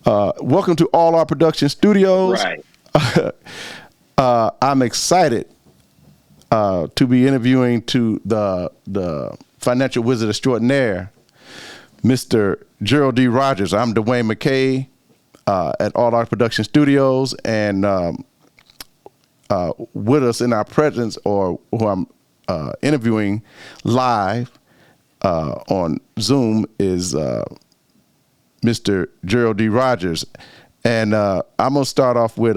Welcome to All Our Production Studios. Right. I'm excited to be interviewing to the financial wizard extraordinaire, Mr. Gerald D. Rogers. I'm Dwayne Mckay at All Our Production Studios, and with us in our presence, or who I'm interviewing live on Zoom, is Mr. Gerald D. Rogers. And I'm going to start off with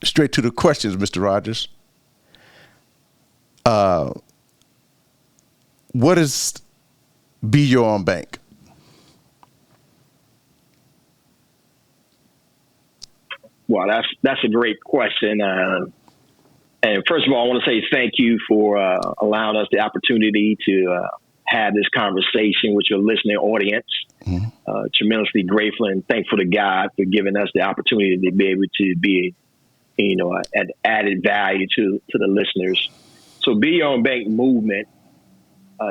straight to the questions, Mr. Rogers. What is Be Your Own Bank? Well, that's a great question. And first of all, I want to say thank you for allowing us the opportunity to have this conversation with your listening audience. Mm-hmm. Tremendously grateful and thankful to God for giving us the opportunity to be able to be, an added value to the listeners. So Be Your Own Bank movement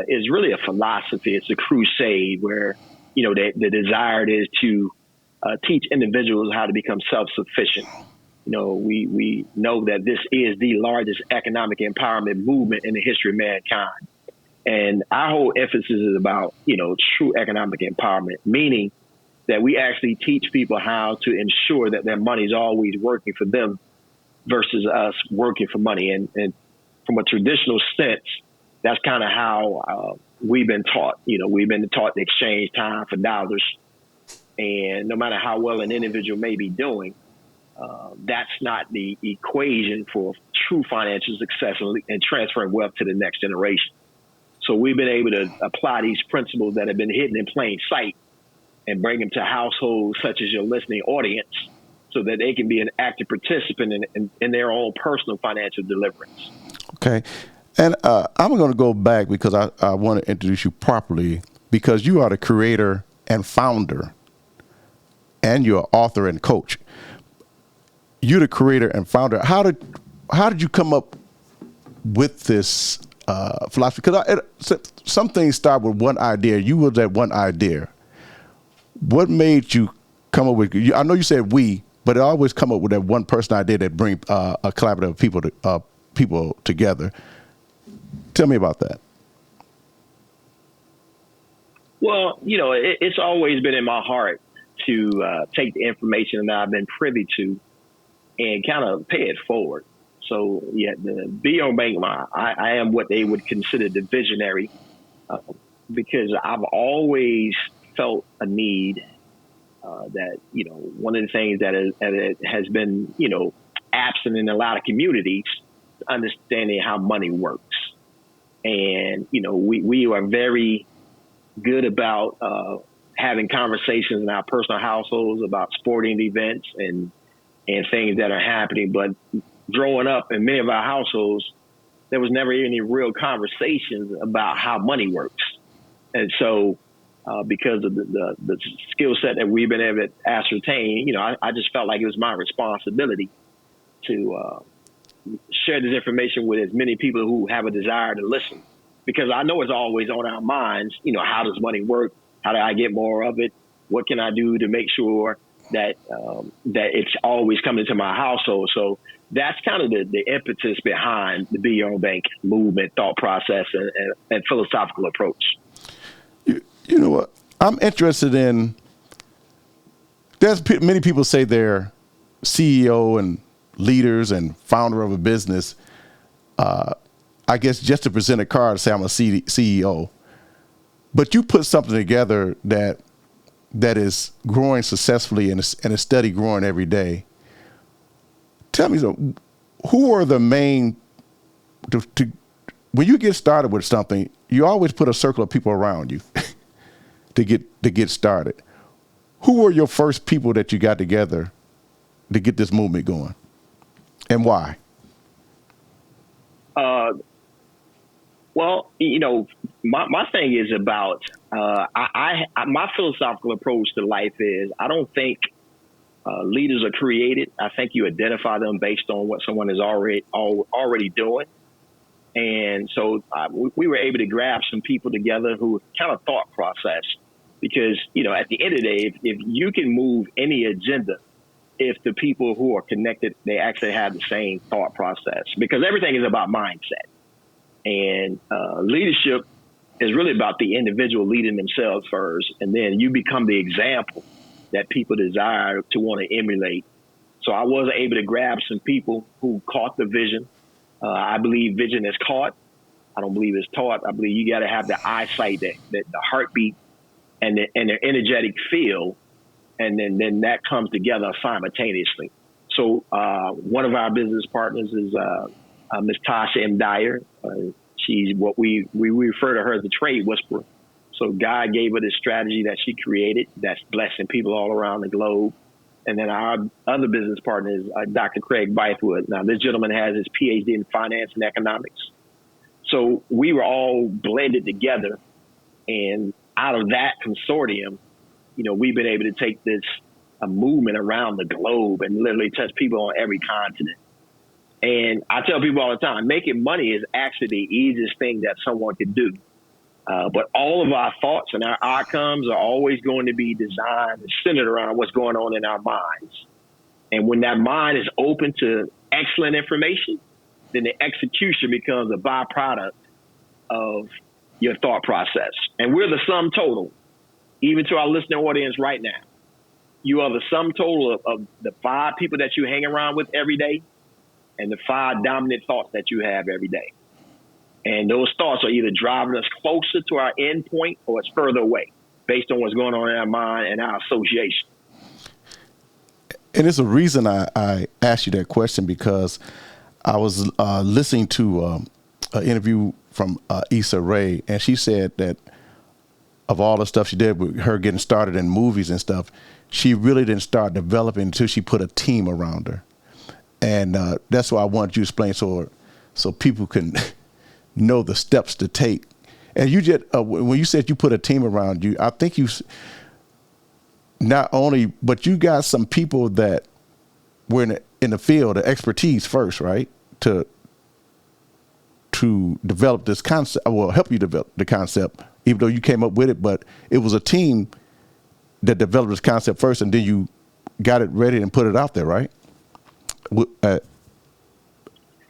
is really a philosophy. It's a crusade where, the desire is to teach individuals how to become self-sufficient. We know that this is the largest economic empowerment movement in the history of mankind. And our whole emphasis is about, true economic empowerment, meaning that we actually teach people how to ensure that their money is always working for them versus us working for money. And from a traditional sense, that's kind of how we've been taught. We've been taught to exchange time for dollars. And no matter how well an individual may be doing, that's not the equation for true financial success and transferring wealth to the next generation. So we've been able to apply these principles that have been hidden in plain sight and bring them to households such as your listening audience so that they can be an active participant in their own personal financial deliverance. Okay. And I'm going to go back because I want to introduce you properly, because you are the creator and founder, and you're an author and coach. You're the creator and founder. How did you come up with this philosophy? Because some things start with one idea. You were that one idea. What made you come up with? I know you said we, but it always come up with that one person idea that bring a collaborative people together. Tell me about that. Well, it's always been in my heart to take the information that I've been privy to and kind of pay it forward. So, the Be Your Own Bank, I am what they would consider the visionary because I've always felt a need that, one of the things that has been, absent in a lot of communities, understanding how money works. And, we are very good about having conversations in our personal households about sporting events and things that are happening. But growing up in many of our households, there was never any real conversations about how money works. And so because of the skill set that we've been able to ascertain, I just felt like it was my responsibility to share this information with as many people who have a desire to listen. Because I know it's always on our minds, how does money work? How do I get more of it? What can I do to make sure that it's always coming to my household? So that's kind of the impetus behind the Be Your Own Bank movement, thought process, and philosophical approach. You know what? I'm interested in, many people say they're CEO and leaders and founder of a business, I guess just to present a card and say I'm a CEO. But you put something together that is growing successfully and is steady growing every day. Tell me, who are the main, when you get started with something, you always put a circle of people around you to get started. Who were your first people that you got together to get this movement going, and why? Well, my thing is about my philosophical approach to life is I don't think leaders are created. I think you identify them based on what someone is already doing. And so we were able to grab some people together who kind of thought process because, at the end of the day, if you can move any agenda, if the people who are connected, they actually have the same thought process, because everything is about mindset. And leadership is really about the individual leading themselves first, and then you become the example that people desire to want to emulate. So I was able to grab some people who caught the vision. I believe vision is caught. I don't believe it's taught. I believe you got to have the eyesight, the heartbeat, and the energetic feel, and then that comes together simultaneously. So one of our business partners is Ms. 𝗠𝗢𝗢𝗢. She's what we refer to her as the trade whisperer. So God gave her this strategy that she created that's blessing people all around the globe. And then our other business partner is Dr. 𝗜𝗡𝗢𝗢𝗢. Now, this gentleman has his PhD in finance and economics. So we were all blended together. And out of that consortium, we've been able to take this movement around the globe and literally touch people on every continent. And I tell people all the time, making money is actually the easiest thing that someone could do. But all of our thoughts and our outcomes are always going to be designed and centered around what's going on in our minds. And when that mind is open to excellent information, then the execution becomes a byproduct of your thought process. And we're the sum total, even to our listening audience right now. You are the sum total of the 5 people that you hang around with every day and the 5 dominant thoughts that you have every day. And those thoughts are either driving us closer to our end point or it's further away based on what's going on in our mind and our association. And it's a reason I asked you that question, because I was listening to an interview from 𝗖𝗢𝗧𝗔𝗖𝗧, and she said that of all the stuff she did with her getting started in movies and stuff, she really didn't start developing until she put a team around her. And that's why I wanted you to explain so people can know the steps to take. And you just when you said you put a team around you, I think you not only, but you got some people that were in the field, the expertise first, right? To develop this concept, well, help you develop the concept, even though you came up with it, but it was a team that developed this concept first, and then you got it ready and put it out there, right?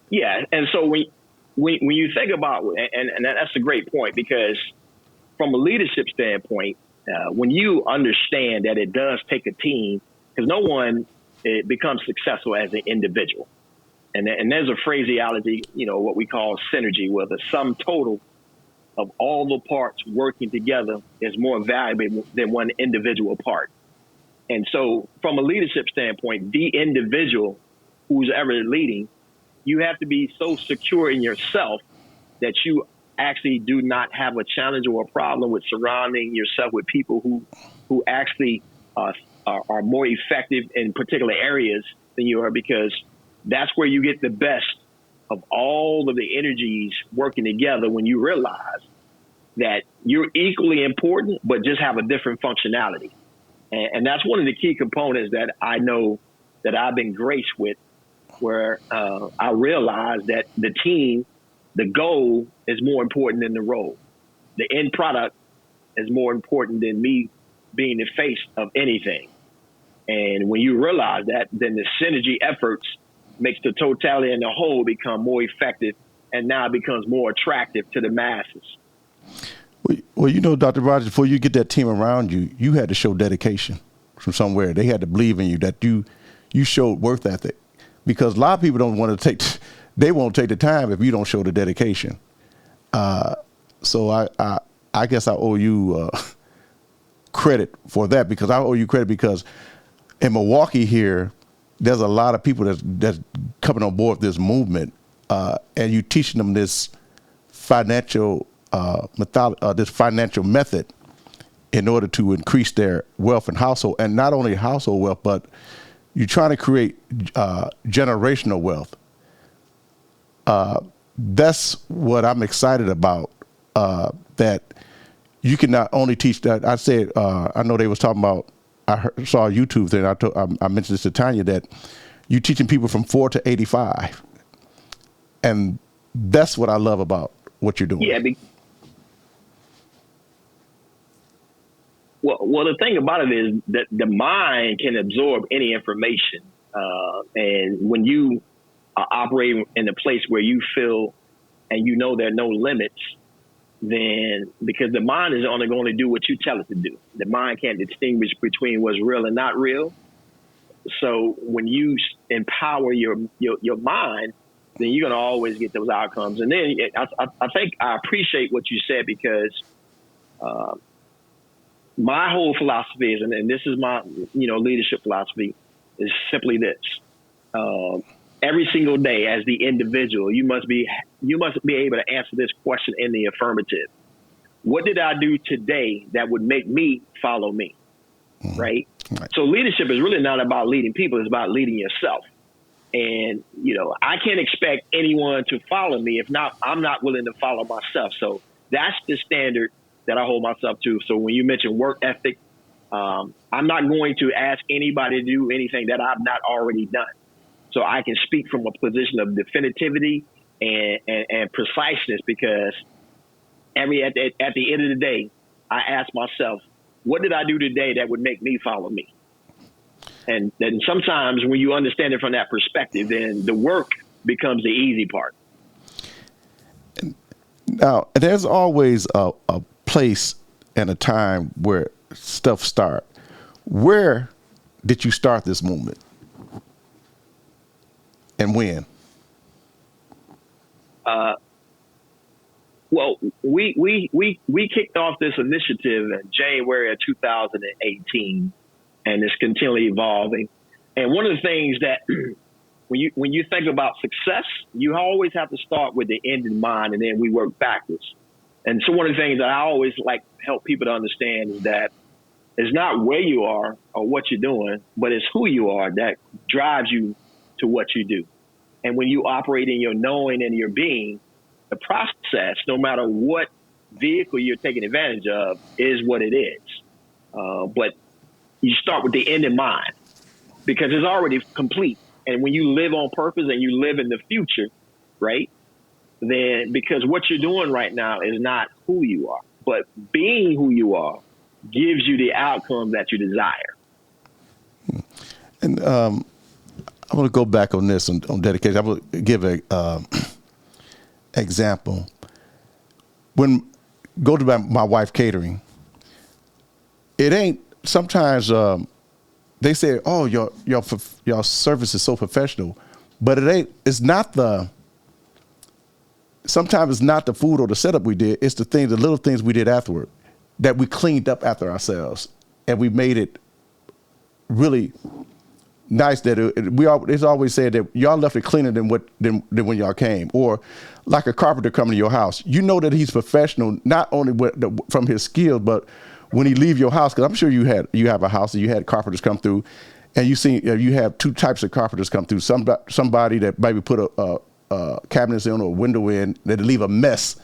Yeah, and so when you think about, and that's a great point, because from a leadership standpoint, when you understand that it does take a team, because no one becomes successful as an individual. And there's a phraseology, what we call synergy, where the sum total of all the parts working together is more valuable than one individual part. And so from a leadership standpoint, the individual who's ever leading, you have to be so secure in yourself that you actually do not have a challenge or a problem with surrounding yourself with people who actually are more effective in particular areas than you are, because that's where you get the best of all of the energies working together, when you realize that you're equally important, but just have a different functionality. And that's one of the key components that I know that I've been graced with, where I realized that the team, the goal is more important than the role. The end product is more important than me being the face of anything. And when you realize that, then the synergy efforts makes the totality and the whole become more effective, and now it becomes more attractive to the masses. Well, Dr. Rogers, before you get that team around you, you had to show dedication from somewhere. They had to believe in you, that you showed work ethic, because a lot of people don't want to they won't take the time if you don't show the dedication. So I guess I owe you credit for that, because I owe you credit because in Milwaukee here, there's a lot of people that's coming on board this movement, and you teaching them this financial method in order to increase their wealth and household, and not only household wealth, but you're trying to create generational wealth. That's what I'm excited about. That you can not only teach that. I said I know they was talking about. Saw a YouTube thing. I mentioned this to Tanya, that you're teaching people from 4 to 85, and that's what I love about what you're doing. Yeah. Well, the thing about it is that the mind can absorb any information, and when you are operating in a place where you feel and you know there are no limits, then because the mind is only going to do what you tell it to do. The mind can't distinguish between what's real and not real. So when you empower your mind, then you're going to always get those outcomes. And then I think I appreciate what you said, because my whole philosophy is, and this is my leadership philosophy, is simply this: every single day, as the individual, you must be able to answer this question in the affirmative. What did I do today that would make me follow me? Right? So leadership is really not about leading people; it's about leading yourself. And I can't expect anyone to follow me if I'm not willing to follow myself. So that's the standard that I hold myself to. So when you mention work ethic, I'm not going to ask anybody to do anything that I've not already done. So I can speak from a position of definitivity and preciseness, because at the end of the day, I ask myself, what did I do today that would make me follow me? And then sometimes when you understand it from that perspective, then the work becomes the easy part. Now, there's always a place and a time where stuff start. Where did you start this movement? And when? Well, we kicked off this initiative in January of 2018, and it's continually evolving. And one of the things that when you think about success, you always have to start with the end in mind, and then we work backwards. And so one of the things that I always like to help people to understand is that it's not where you are or what you're doing, but it's who you are that drives you to what you do. And when you operate in your knowing and your being, the process, no matter what vehicle you're taking advantage of, is what it is. But you start with the end in mind, because it's already complete. And when you live on purpose and you live in the future, right, then because what you're doing right now is not who you are, but being who you are gives you the outcome that you desire. And I want to go back on this, on dedication. I will give a example. Go to my wife catering, it ain't sometimes they say, oh, your service is so professional, but sometimes it's not the food or the setup we did, it's the little things we did afterward, that we cleaned up after ourselves, and we made it really nice. That it's always said that y'all left it cleaner than when y'all came. Or like a carpenter coming to your house, you know that he's professional, not only from his skills, but when he leave your house, because I'm sure you have a house and you had carpenters come through, and you have two types of carpenters come through. Somebody that maybe put a cabinets in or a window in that leave a mess,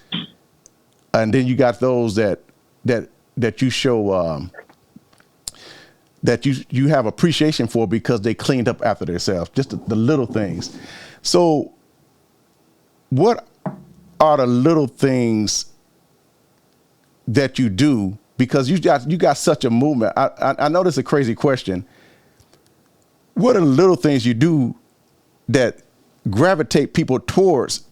and then you got those that you show that you have appreciation for because they cleaned up after themselves, just the little things. So what are the little things that you do? Because you got such a movement. I know this is a crazy question. What are the little things you do that gravitate people towards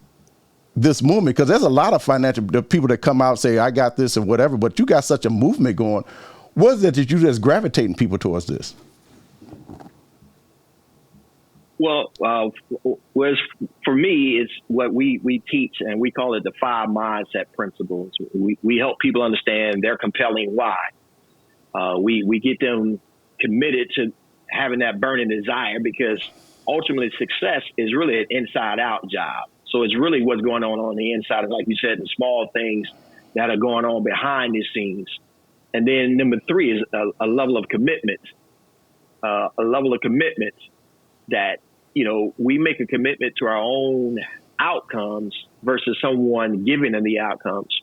this movement? Because there's a lot of the people that come out and say, I got this and whatever, but you got such a movement going. What is it that you just gravitating people towards this? Well, for me, it's what we teach, and we call it the 5 mindset principles. We help people understand their compelling why. We get them committed to having that burning desire, because ultimately success is really an inside out job. So it's really what's going on the inside, and like you said, the small things that are going on behind the scenes. And then number 3 is a level of commitment, that, we make a commitment to our own outcomes versus someone giving them the outcomes.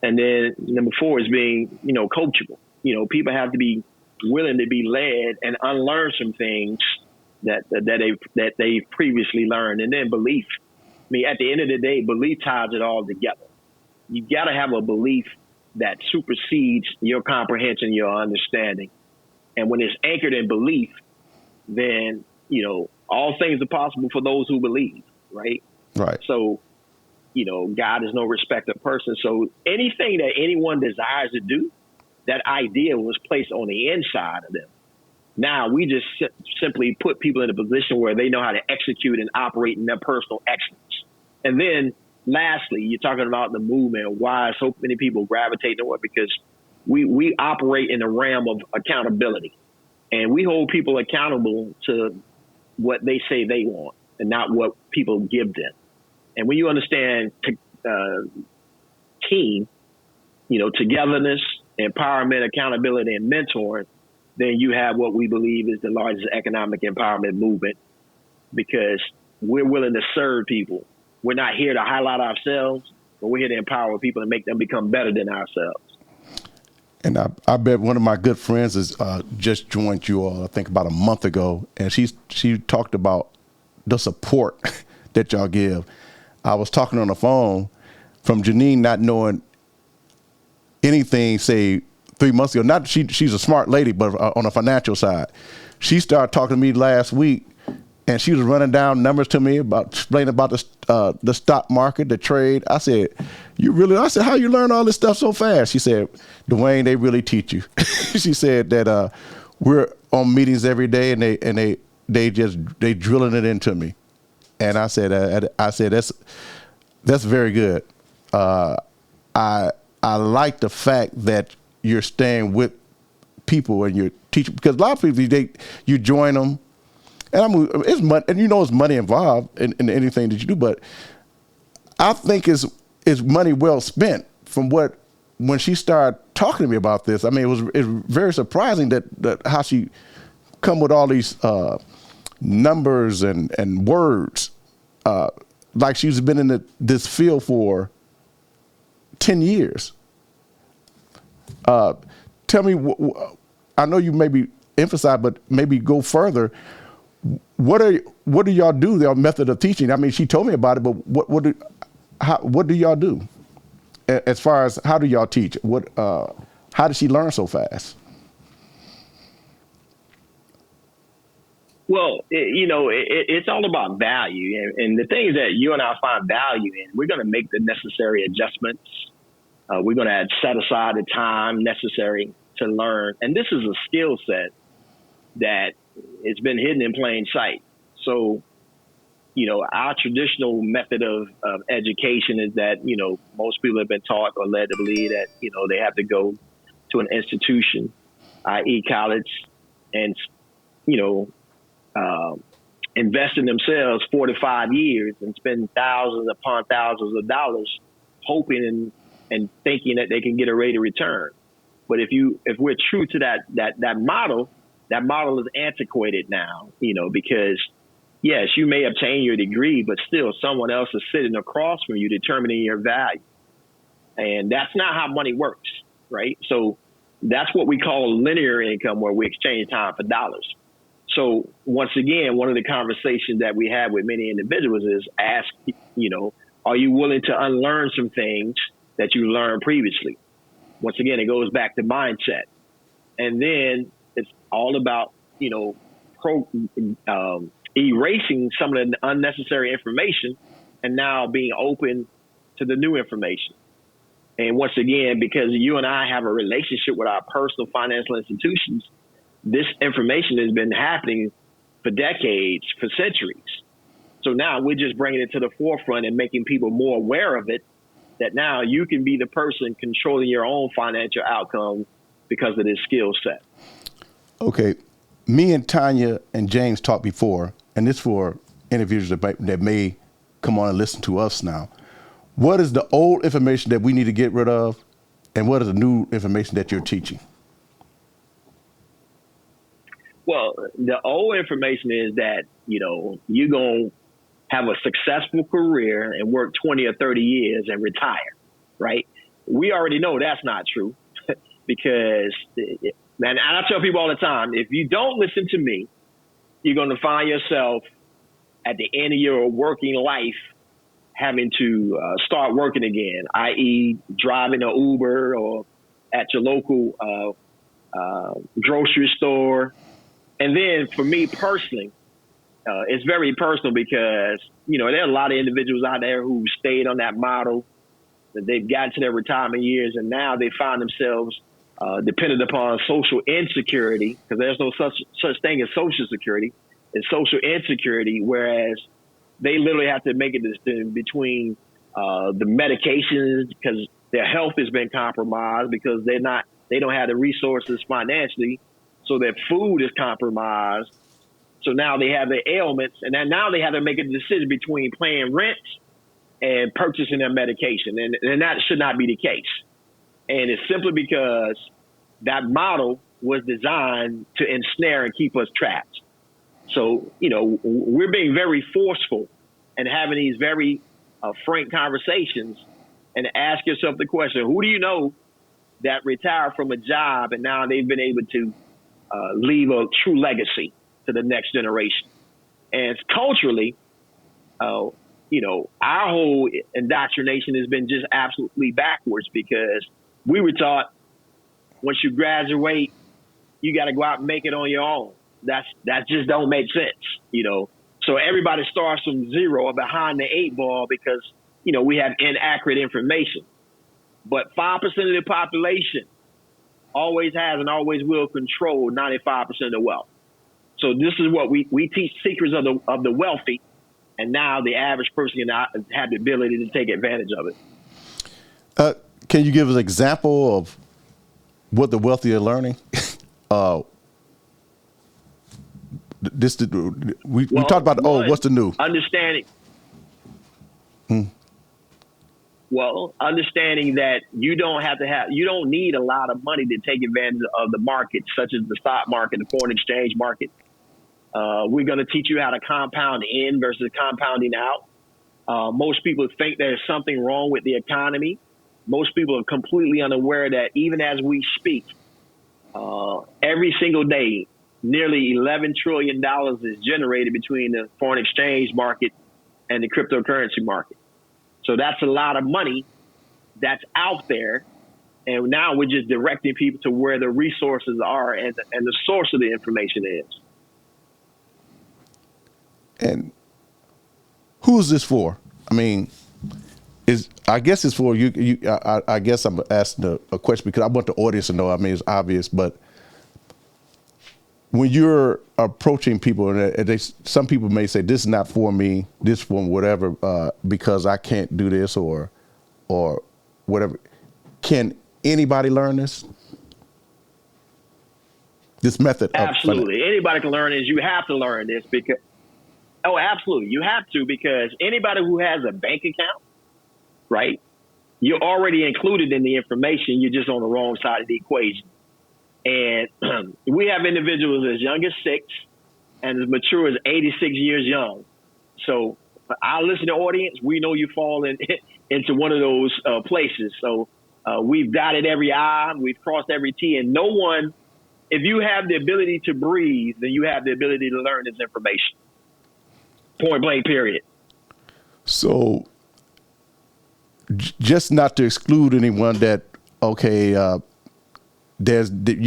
And then number 4 is being, coachable. People have to be willing to be led and unlearn some things that they previously learned. And then belief. I mean, at the end of the day, belief ties it all together. You got to have a belief that supersedes your comprehension, your understanding. And when it's anchored in belief, then, all things are possible for those who believe, right? Right. So, God is no respecter of person. So anything that anyone desires to do, that idea was placed on the inside of them. Now we just simply put people in a position where they know how to execute and operate in their personal excellence. And then lastly, you're talking about the movement, why so many people gravitate to it, because we operate in the realm of accountability, and we hold people accountable to what they say they want and not what people give them. And when you understand team, togetherness, empowerment, accountability, and mentoring, then you have what we believe is the largest economic empowerment movement, because we're willing to serve people. We're not here to highlight ourselves, but we're here to empower people and make them become better than ourselves. And I bet one of my good friends is just joined you all, I think about a month ago, and she talked about the support that y'all give. I was talking on the phone from Genene not knowing anything, say 3 months ago. Not she's a smart lady, but on the financial side, she started talking to me last week, and she was running down numbers to me about explaining about the stock market, the trade. I said, I said, how you learn all this stuff so fast? She said, Dwayne, they really teach you. She said that we're on meetings every day, and they drilling it into me. And I said that's very good. I like the fact that you're staying with people and you're teaching, because a lot of people you join them, and it's money, and it's money involved in anything that you do. But I think it's money well spent. From when she started talking to me about this, I mean, it's very surprising that how she come with all these numbers and words, like she's been in this field for 10 years. Tell me, I know you maybe emphasize, but maybe go further. What do y'all do? Their method of teaching. I mean, she told me about it, but what do y'all do? As far as how do y'all teach? How did she learn so fast? Well, it's all about value. And the things that you and I find value in, we're going to make the necessary adjustments. We're going to set aside the time necessary to learn. And this is a skill set that it's been hidden in plain sight. So, our traditional method of education is that, most people have been taught or led to believe that, they have to go to an institution, i.e. college, and, invest in themselves 4 to 5 years and spend thousands upon thousands of dollars hoping and thinking that they can get a rate of return. But if we're true to that model is antiquated now, because yes, you may obtain your degree, but still someone else is sitting across from you determining your value. And that's not how money works, right? So that's what we call linear income, where we exchange time for dollars. So once again, one of the conversations that we have with many individuals is ask, are you willing to unlearn some things that you learned previously? Once again, it goes back to mindset. And then it's all about, erasing some of the unnecessary information and now being open to the new information. And once again, because you and I have a relationship with our personal financial institutions, this information has been happening for decades, for centuries. So now we're just bringing it to the forefront and making people more aware of it, that now you can be the person controlling your own financial outcome because of this skill set. Okay. Me and Tanya and James talked before, and this for individuals that may come on and listen to us now. What is the old information that we need to get rid of, and what is the new information that you're teaching? Well, the old information is that, you're going to have a successful career and work 20 or 30 years and retire, right? We already know that's not true because, and I tell people all the time, if you don't listen to me, you're going to find yourself at the end of your working life having to start working again, i.e. driving an Uber or at your local grocery store. And then for me personally, it's very personal because, there are a lot of individuals out there who stayed on that model, that they've gotten to their retirement years, and now they find themselves dependent upon social insecurity, because there's no such thing as social security. It's social insecurity, whereas they literally have to make a decision between the medications, because their health has been compromised because they don't have the resources financially, so their food is compromised. So now they have their ailments, and then now they have to make a decision between paying rent and purchasing their medication, and that should not be the case. And it's simply because that model was designed to ensnare and keep us trapped. So, we're being very forceful and having these very frank conversations, and ask yourself the question, who do you know that retired from a job and now they've been able to leave a true legacy to the next generation? And culturally, our whole indoctrination has been just absolutely backwards, because we were taught once you graduate, you got to go out and make it on your own. That just don't make sense, So everybody starts from zero or behind the 8 ball because, we have inaccurate information. But 5% of the population always has and always will control 95% of the wealth. So this is what we teach secrets of the wealthy, and now the average person can have the ability to take advantage of it. Can you give us an example of what the wealthy are learning? We talked about what's the new? Understanding. Well, understanding that you don't need a lot of money to take advantage of the market, such as the stock market, the foreign exchange market. We're going to teach you how to compound in versus compounding out. Most people think there's something wrong with the economy. Most people are completely unaware that even as we speak, every single day, nearly $11 trillion is generated between the foreign exchange market and the cryptocurrency market. So that's a lot of money that's out there. And now we're just directing people to where the resources are and the source of the information is. And who is this for? I mean, I guess it's for you. I guess I'm asking a question because I want the audience to know. I mean, it's obvious, but when you're approaching people, and some people may say, "This is not for me. This is for whatever," because I can't do this or whatever. Can anybody learn this? This method? Absolutely, anybody can learn this. You have to learn this because. Oh, absolutely. You have to, because anybody who has a bank account, right, you're already included in the information. You're just on the wrong side of the equation. And we have individuals as young as 6 and as mature as 86 years young. So our listening audience, we know you fall into one of those places. So we've dotted every I, we've crossed every T, and no one, if you have the ability to breathe, then you have the ability to learn this information. Point blank, period. So just not to exclude anyone that, okay, you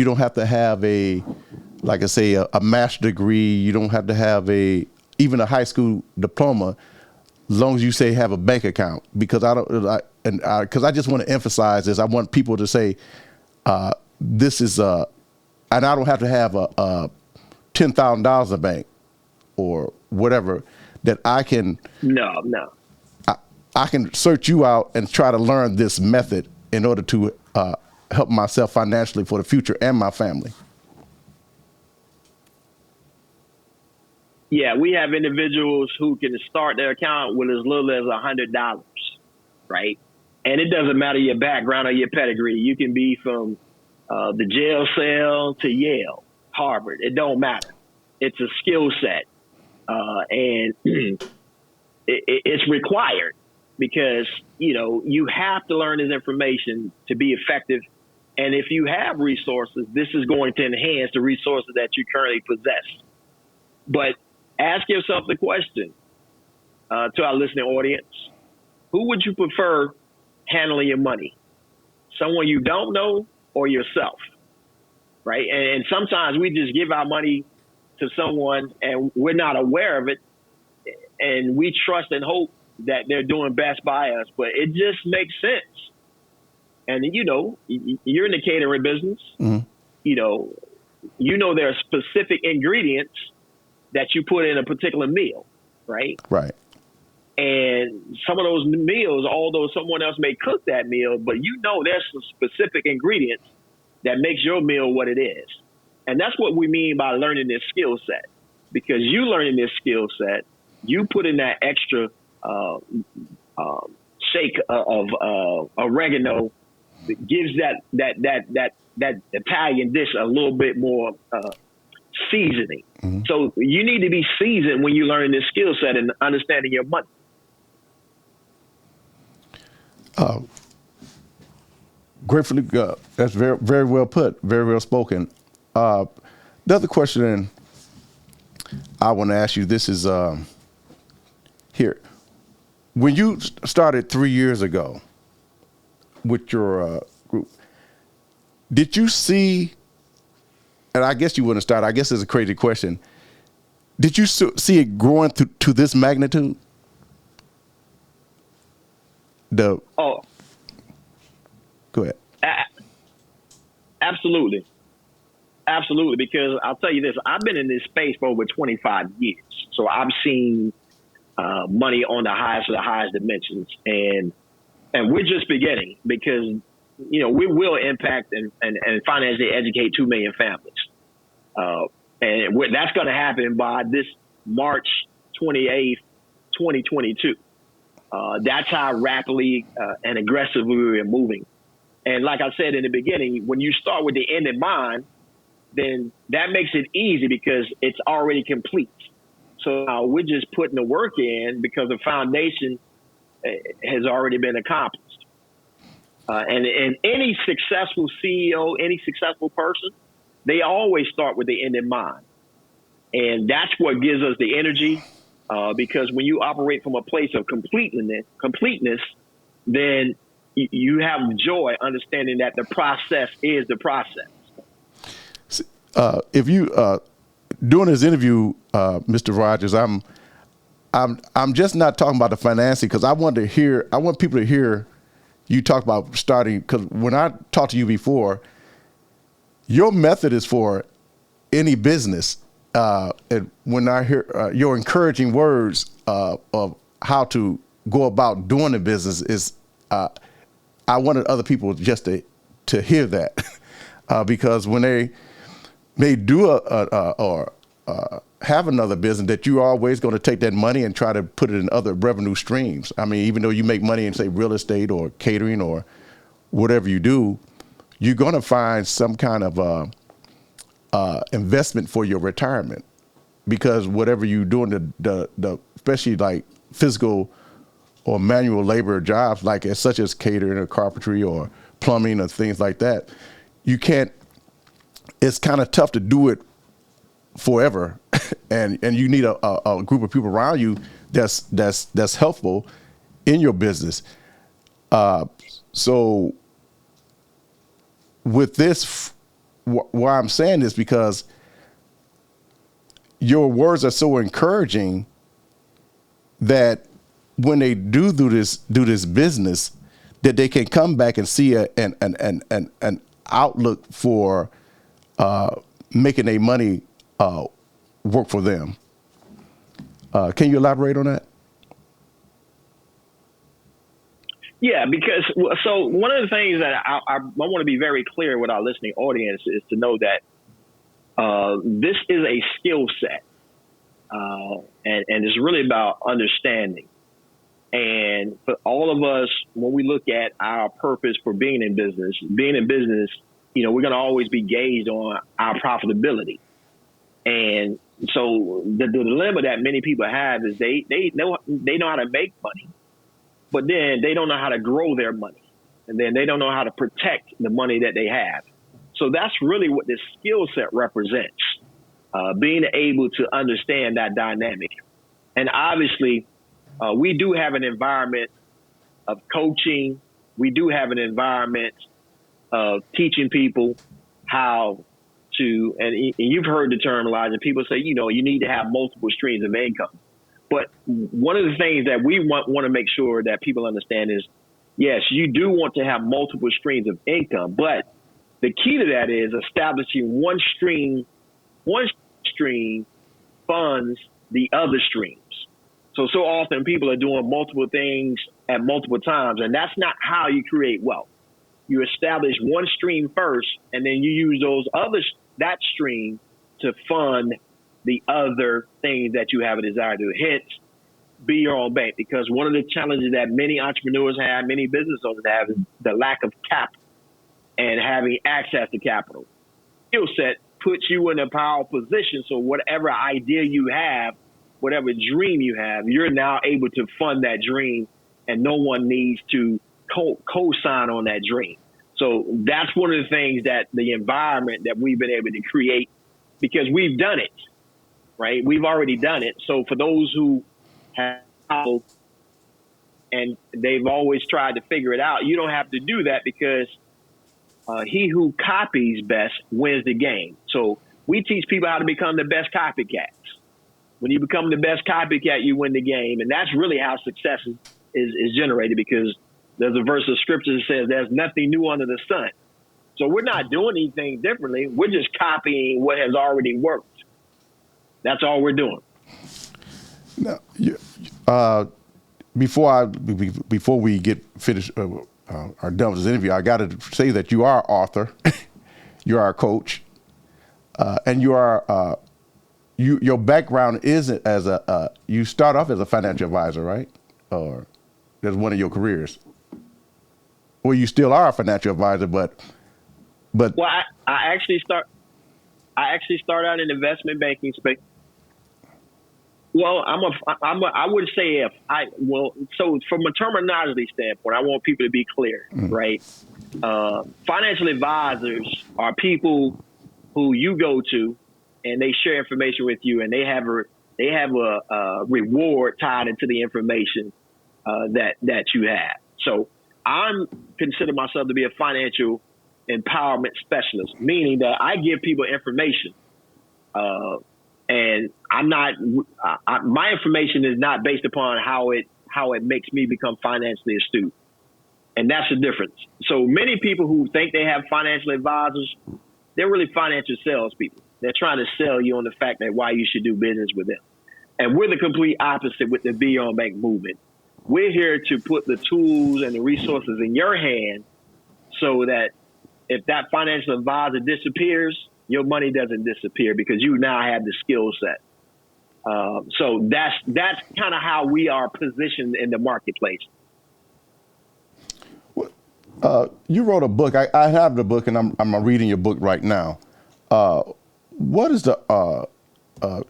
don't have to have a master's degree. You don't have to have even a high school diploma, as long as you say have a bank account. Because I just want to emphasize this. I want people to say, this is and I don't have to have a $10,000 in a bank or whatever, that I can. No. I can search you out and try to learn this method in order to help myself financially for the future and my family. Yeah, we have individuals who can start their account with as little as $100, right? And it doesn't matter your background or your pedigree. You can be from the jail cell to Yale, Harvard. It don't matter. It's a skill set. And it's required because, you have to learn this information to be effective. And if you have resources, this is going to enhance the resources that you currently possess. But ask yourself the question, to our listening audience, who would you prefer handling your money? Someone you don't know or yourself, right? And sometimes we just give our money to someone and we're not aware of it, and we trust and hope that they're doing best by us, but it just makes sense. And you're in the catering business. Mm-hmm. There are specific ingredients that you put in a particular meal, right? Right. And some of those meals, although someone else may cook that meal, but there's some specific ingredients that makes your meal what it is. And that's what we mean by learning this skill set. Because you learning this skill set, you put in that extra shake of oregano that gives that Italian dish a little bit more seasoning. Mm-hmm. So you need to be seasoned when you learn this skill set and understanding your money. Gratefully, that's very, very well put, very well spoken. The other question I want to ask you, this is here. When you started 3 years ago with your group, did you see, and I guess you wouldn't start, I guess it's a crazy question, did you see it growing to this magnitude? Go ahead. Absolutely. Absolutely. Because I'll tell you this, I've been in this space for over 25 years. So I've seen money on the highest of the highest dimensions. And we're just beginning because, we will impact and financially educate 2 million families. And that's going to happen by this March 28th, 2022. That's how rapidly and aggressively we're moving. And like I said in the beginning, when you start with the end in mind, then that makes it easy because it's already complete. So we're just putting the work in because the foundation has already been accomplished. And any successful CEO, any successful person, they always start with the end in mind. And that's what gives us the energy. Because when you operate from a place of completeness, then you have joy understanding that the process is the process. If you doing this interview, Mr. Rogers, I'm just not talking about the financing because I want people to hear you talk about starting. Because when I talked to you before, your method is for any business. And when I hear your encouraging words of how to go about doing the business is, I wanted other people just to hear that because when they may do or have another business, that you're always going to take that money and try to put it in other revenue streams. I mean, even though you make money in, say, real estate or catering or whatever you do, you're going to find some kind of investment for your retirement, because whatever you're doing, the especially like physical or manual labor jobs, like such as catering or carpentry or plumbing or things like that, you can't. It's kind of tough to do it forever, and you need a group of people around you that's helpful in your business. So with this, why I'm saying this, because your words are so encouraging that when they do this business, that they can come back and see an outlook for making their money work for them. Can you elaborate on that? Yeah, because so one of the things that I want to be very clear with our listening audience is to know that this is a skill set, and it's really about understanding. And for all of us, when we look at our purpose for being in business, we're going to always be gauged on our profitability. And so the dilemma that many people have is they know how to make money, but then they don't know how to grow their money. And then they don't know how to protect the money that they have. So that's really what this skill set represents, being able to understand that dynamic. And obviously, we do have an environment of coaching. We do have an environment of teaching people how to, and you've heard the term, Elijah, people say, you need to have multiple streams of income. But one of the things that we want to make sure that people understand is, yes, you do want to have multiple streams of income, but the key to that is establishing one stream funds the other streams. So often people are doing multiple things at multiple times, and that's not how you create wealth. You establish one stream first, and then you use that stream to fund the other things that you have a desire to. Hence, be your own bank. Because one of the challenges that many entrepreneurs have, many business owners have, is the lack of capital and having access to capital. Skill set puts you in a powerful position. So whatever idea you have, whatever dream you have, you're now able to fund that dream, and no one needs to co-sign on that dream. So that's one of the things that the environment that we've been able to create, because we've done it, right? We've already done it. So for those who have and they've always tried to figure it out, you don't have to do that, because he who copies best wins the game. So we teach people how to become the best copycats. When you become the best copycat, you win the game. And that's really how success is generated, because there's a verse of scripture that says there's nothing new under the sun. So we're not doing anything differently. We're just copying what has already worked. That's all we're doing. Now, before we get finished our done with this interview, I got to say that you are an author, you are a coach, and you are your background is as you start off as a financial advisor, right? Or that's one of your careers. Well, you still are a financial advisor, but well, I actually start out in investment banking space. Well, I would say so from a terminology standpoint, I want people to be clear, right? Financial advisors are people who you go to and they share information with you, and they have a reward tied into the information that you have. So I'm consider myself to be a financial empowerment specialist, meaning that I give people information. And I'm not. My information is not based upon how it makes me become financially astute, and that's the difference. So many people who think they have financial advisors, they're really financial salespeople. They're trying to sell you on the fact that why you should do business with them. And we're the complete opposite with the Be Your Own Bank movement. We're here to put the tools and the resources in your hand, so that if that financial advisor disappears, your money doesn't disappear, because you now have the skill set. So that's kind of how we are positioned in the marketplace. You wrote a book. I have the book, and I'm reading your book right now. What is the?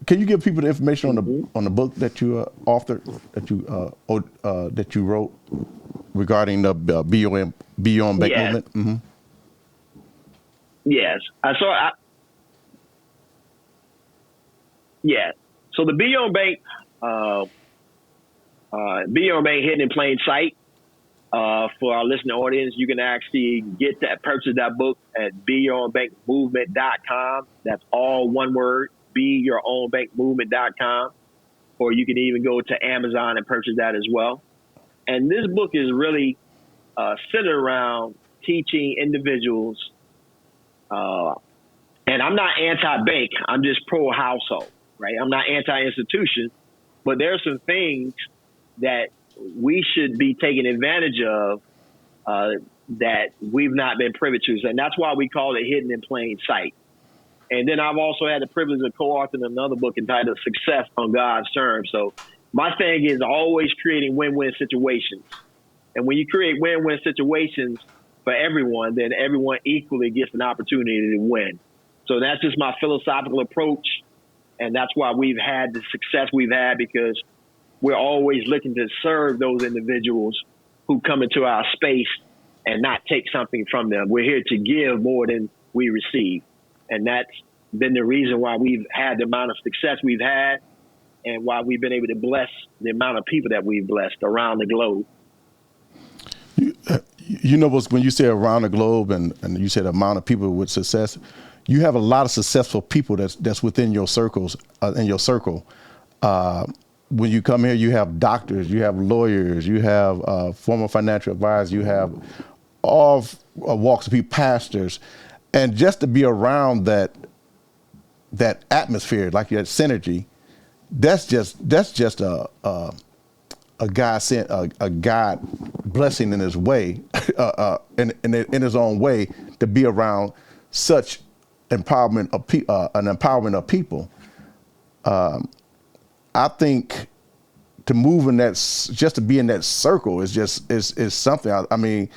Can you give people the information on the book that you authored, that you wrote regarding the Be Your Own Bank movement? Mm-hmm. Yes. So the Be Your Own Bank, hidden in plain sight. For our listening audience, you can actually purchase that book at BeYourOwnBankMovement.com. That's all one word, BeYourOwnBankMovement.com. Or you can even go to Amazon and purchase that as well. And this book is really centered around teaching individuals. And I'm not anti-bank. I'm just pro-household, right? I'm not anti-institution. But there are some things that we should be taking advantage of that we've not been privy to. And that's why we call it hidden in plain sight. And then I've also had the privilege of co-authoring another book entitled Success on God's Terms. So my thing is always creating win-win situations. And when you create win-win situations for everyone, then everyone equally gets an opportunity to win. So that's just my philosophical approach. And that's why we've had the success we've had, because we're always looking to serve those individuals who come into our space and not take something from them. We're here to give more than we receive. And that's been the reason why we've had the amount of success we've had, and why we've been able to bless the amount of people that we've blessed around the globe. You know what's, when you say around the globe and you said amount of people with success, you have a lot of successful people that's within your circles, in your circle. When you come here, you have doctors, you have lawyers, you have former financial advisors, you have all walks of people, pastors, and just to be around that atmosphere, like that synergy, that's just a God sent, a God blessing in His way, in His own way, to be around such empowerment of an empowerment of people. I think to move in that, just to be in that circle is something. I mean,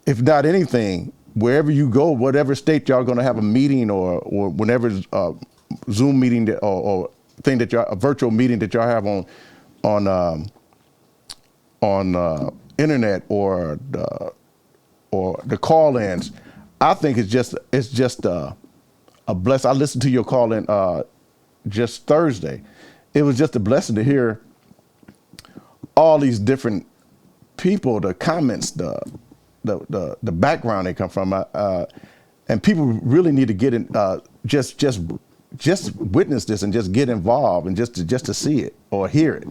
if not anything, wherever you go, whatever state y'all going to have a meeting or whenever Zoom meeting or thing that y'all, a virtual meeting that y'all have on internet or the call-ins, I think it's just a blessing. I listened to your call-in just Thursday. It was just a blessing to hear all these different people, the comments, the background they come from, and people really need to get in, just witness this and just get involved and just to see it or hear it,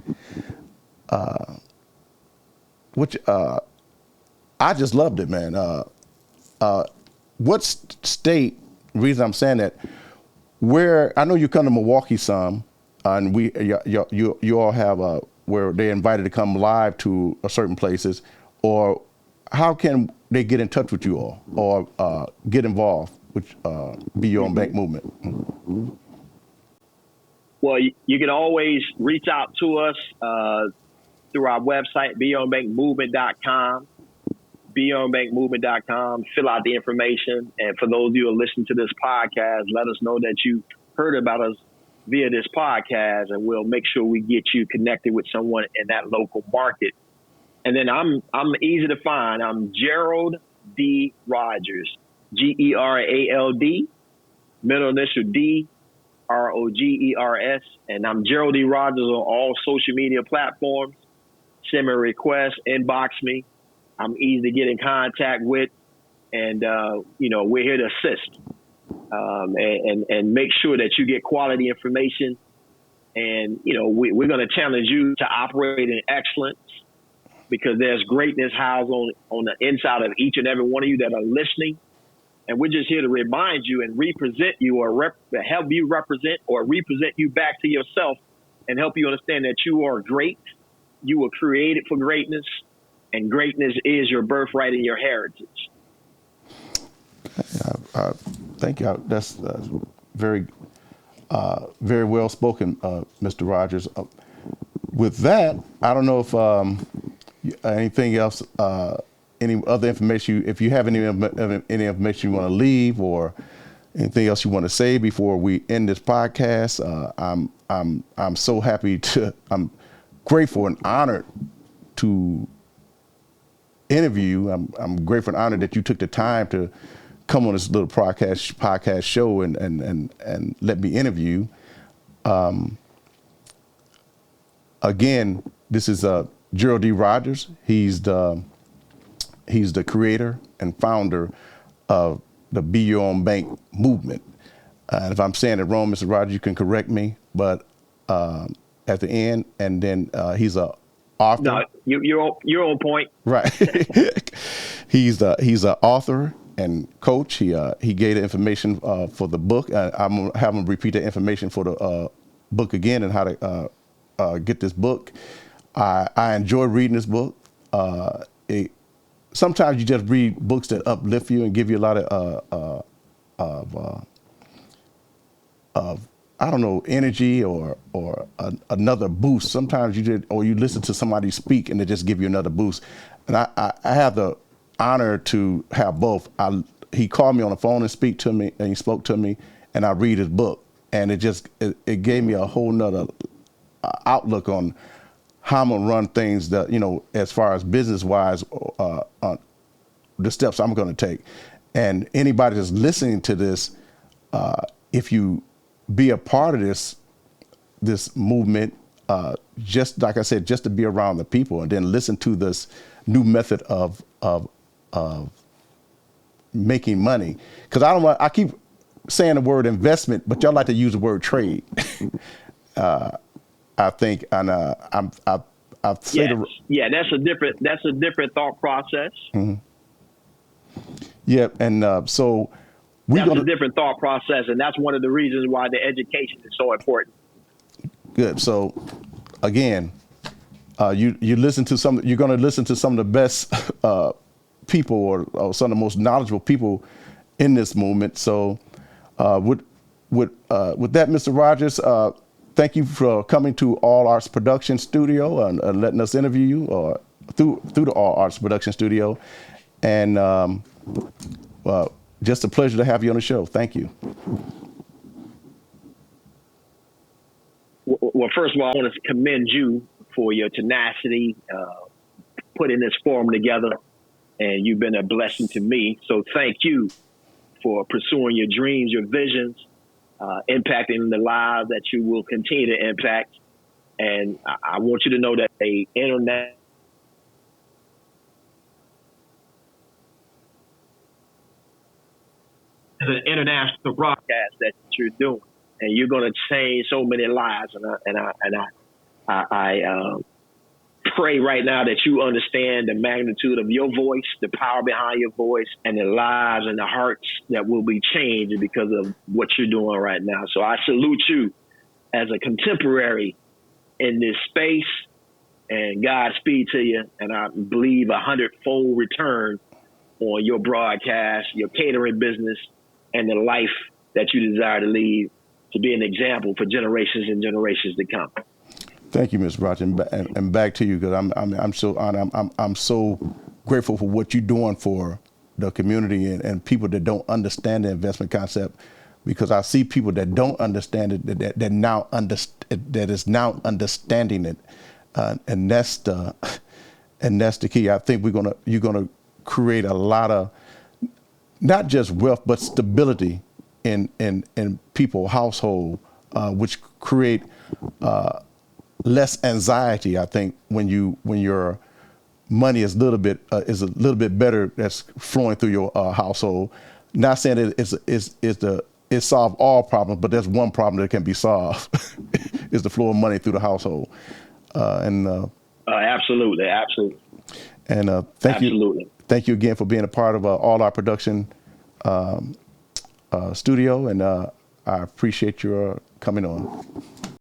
which I just loved it, man. What state? Reason I'm saying that, where I know you come to Milwaukee some, and you all have where they're invited to come live to certain places, or how can they get in touch with you all or get involved with Be Your Own Bank movement? Mm-hmm. Well, you can always reach out to us through our website, 𝗜𝗡𝗙𝗢𝗡.com, 𝗜𝗡𝗙𝗢𝗡.com. Fill out the information. And for those of you who are listening to this podcast, let us know that you heard about us via this podcast, and we'll make sure we get you connected with someone in that local market. And then I'm easy to find. I'm Gerald D. Rogers, Gerald, middle initial D, Rogers, and I'm Gerald D. Rogers on all social media platforms. Send me a request, inbox me. I'm easy to get in contact with, and we're here to assist and make sure that you get quality information. And we're going to challenge you to operate in excellence, because there's greatness housed on the inside of each and every one of you that are listening. And we're just here to remind you and represent you, or help you represent or represent you back to yourself, and help you understand that you are great. You were created for greatness, and greatness is your birthright and your heritage. Thank you. That's very, very well spoken, Mr. Rogers. With that, I don't know if anything else, any other information, if you have any information you want to leave or anything else you want to say before we end this podcast. I'm so happy I'm grateful and honored to interview. I'm grateful and honored that you took the time to come on this little podcast show and let me interview. Again, this is Gerald D. Rogers. He's the creator and founder of the Be Your Own Bank movement. And if I'm saying it wrong, Mr. Rogers, you can correct me. But at the end, and then he's a author. No, you're on point. Right. He's an author and coach. He gave the information for the book. I'm gonna have him repeat the information for the book again and how to get this book. I enjoy reading this book. Sometimes you just read books that uplift you and give you a lot of I don't know, energy or another boost. Sometimes you listen to somebody speak and they just give you another boost. And I have the honor to have both. He called me on the phone and he spoke to me, and I read his book, and it gave me a whole nother outlook on how I'm gonna run things that, as far as business wise, the steps I'm gonna take. And anybody that's listening to this, if you be a part of this movement, just like I said, just to be around the people and then listen to this new method of making money. Because I keep saying the word investment, but y'all like to use the word trade. I think, and I've said that's a different thought process. Mm-hmm. Yeah, and so that's a different thought process, and that's one of the reasons why the education is so important. Good. So, again, you listen to some. You're going to listen to some of the best people or some of the most knowledgeable people in this movement. So, with that, Mr. Rogers, thank you for coming to All Arts Production Studio and letting us interview you through the All Arts Production Studio, and just a pleasure to have you on the show. Thank you. Well, first of all, I want to commend you for your tenacity, putting this forum together, and you've been a blessing to me. So thank you for pursuing your dreams, your visions, impacting the lives that you will continue to impact. And I want you to know that the international broadcast that you're doing, and you're going to change so many lives. And I pray right now that you understand the magnitude of your voice, the power behind your voice, and the lives and the hearts that will be changed because of what you're doing right now. So I salute you as a contemporary in this space, and Godspeed to you. And I believe 100-fold return on your broadcast, your catering business, and the life that you desire to lead, to be an example for generations and generations to come. Thank you, Ms. Roger, and back to you, because I'm so honored. I'm so grateful for what you're doing for the community and people that don't understand the investment concept, because I see people that don't understand it that is now understanding it, and that's the key. I think you're gonna create a lot of not just wealth but stability in people's household, which create less anxiety. I think when your money is a little bit better, that's flowing through your household. Not saying it solve all problems, but there's one problem that can be solved is the flow of money through the household. Absolutely. And thank you again for being a part of All Our Production Studio, and I appreciate your coming on.